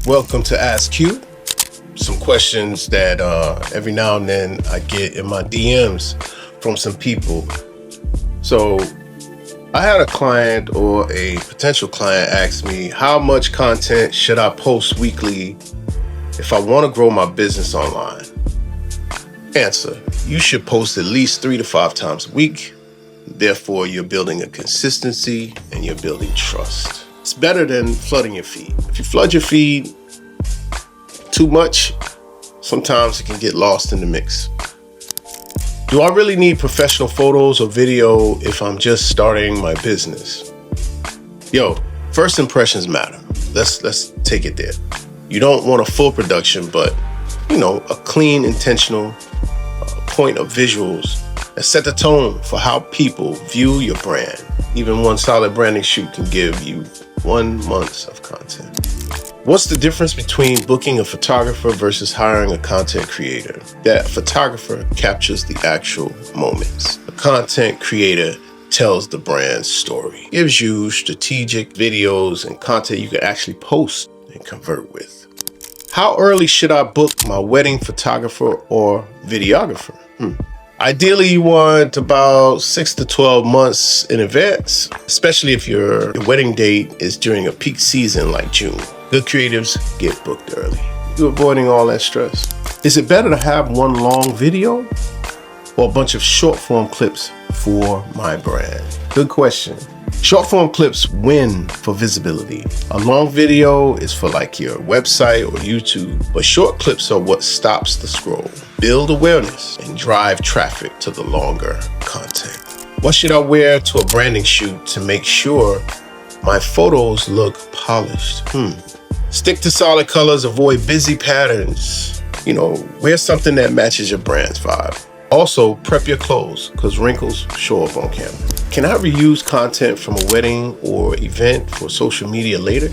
Welcome to Ask Hue. Some questions that every now and then I get in my DMs from some people. So I had a client or a potential client ask me, how much content should I post weekly if I want to grow my business online? Answer: you should post at least 3 to 5 times a week. Therefore, you're building a consistency and you're building trust. It's better than flooding your feed. If you flood your feed too much, sometimes it can get lost in the mix. Do I really need professional photos or video if I'm just starting my business? First impressions matter. Let's take it there. You don't want a full production, but a clean, intentional point of visuals that set the tone for how people view your brand. Even one solid branding shoot can give you 1 month of content. What's the difference between booking a photographer versus hiring a content creator? That photographer captures the actual moments. A content creator tells the brand's story, gives you strategic videos and content you can actually post and convert with. How early should I book my wedding photographer or videographer? Ideally, you want about 6 to 12 months in advance, especially if your wedding date is during a peak season like June. Good creatives get booked early. You're avoiding all that stress. Is it better to have one long video or a bunch of short form clips for my brand? Good question. Short form clips win for visibility. A long video is for like your website or YouTube, but short clips are what stops the scroll, build awareness, and drive traffic to the longer content. What should I wear to a branding shoot to make sure my photos look polished? Stick to solid colors, avoid busy patterns. Wear something that matches your brand's vibe. Also, prep your clothes because wrinkles show up on camera. Can I reuse content from a wedding or event for social media later?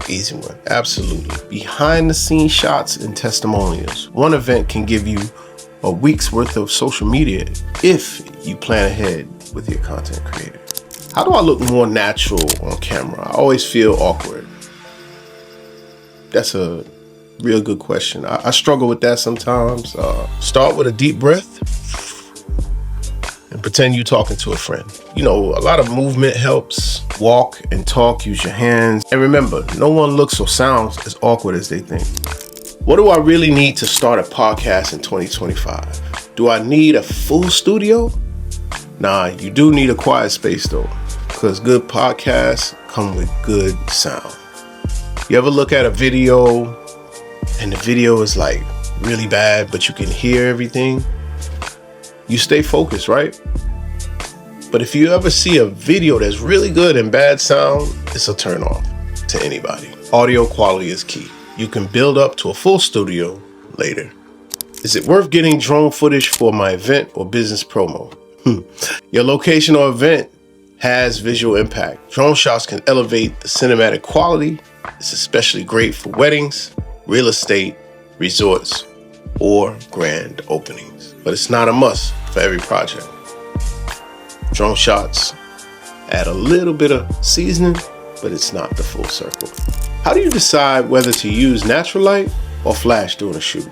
Easy one. Absolutely. Behind the scenes shots and testimonials. One event can give you a week's worth of social media if you plan ahead with your content creator. How do I look more natural on camera? I always feel awkward. That's a real good question. I struggle with that sometimes. Start with a deep breath and pretend you're talking to a friend. A lot of movement helps. Walk and talk, use your hands. And remember, no one looks or sounds as awkward as they think. What do I really need to start a podcast in 2025? Do I need a full studio? Nah, you do need a quiet space though, because good podcasts come with good sound. You ever look at a video and the video is like really bad, but you can hear everything? You stay focused, right? But if you ever see a video that's really good and bad sound, it's a turn off to anybody. Audio quality is key. You can build up to a full studio later. Is it worth getting drone footage for my event or business promo? Your location or event has visual impact. Drone shots can elevate the cinematic quality. It's especially great for weddings, real estate, resorts, or grand openings. But it's not a must for every project. Drone shots add a little bit of seasoning, but it's not the full circle. How do you decide whether to use natural light or flash during a shoot?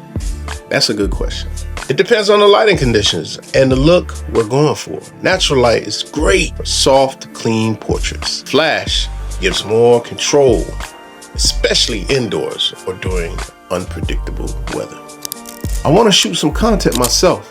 That's a good question. It depends on the lighting conditions and the look we're going for. Natural light is great for soft, clean portraits. Flash gives more control, especially indoors or during unpredictable weather. I want to shoot some content myself.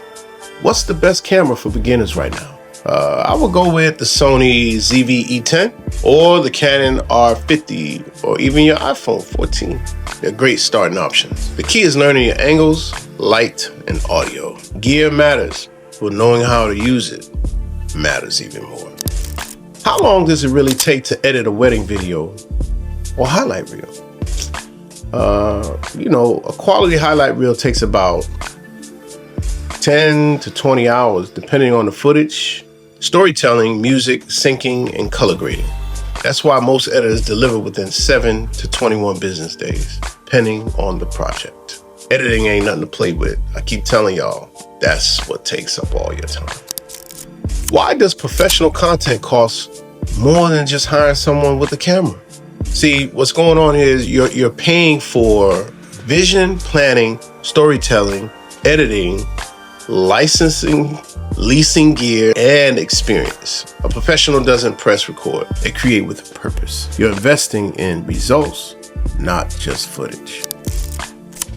What's the best camera for beginners right now? I would go with the Sony ZV-E10 or the Canon R50 or even your iPhone 14. They're great starting options. The key is learning your angles, light, and audio. Gear matters, but knowing how to use it matters even more. How long does it really take to edit a wedding video or highlight reel? A quality highlight reel takes about 10 to 20 hours, depending on the footage, storytelling, music, syncing, and color grading. That's why most editors deliver within 7 to 21 business days, depending on the project. Editing ain't nothing to play with. I keep telling y'all, that's what takes up all your time. Why does professional content cost more than just hiring someone with a camera? See, what's going on here is you're paying for vision, planning, storytelling, editing, licensing, leasing gear, and experience. A professional doesn't press record. They create with a purpose. You're investing in results, not just footage.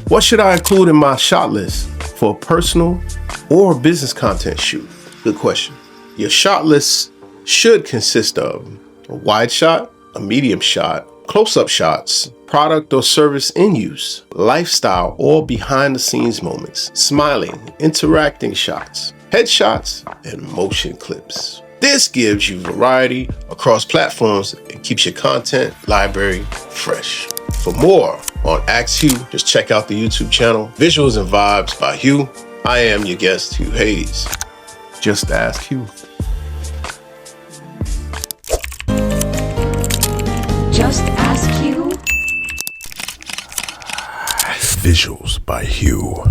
What should I include in my shot list for a personal or business content shoot? Good question. Your shot list should consist of a wide shot, a medium shot, close-up shots, product or service in use, lifestyle or behind-the-scenes moments, smiling, interacting shots, headshots, and motion clips. This gives you variety across platforms and keeps your content library fresh. For more on Ask Hue, just check out the YouTube channel, Visuals and Vibes by Hue. I am your guest, Hugh Hayes. Just ask Hugh. Just Ask Hue. Visuals by Hue.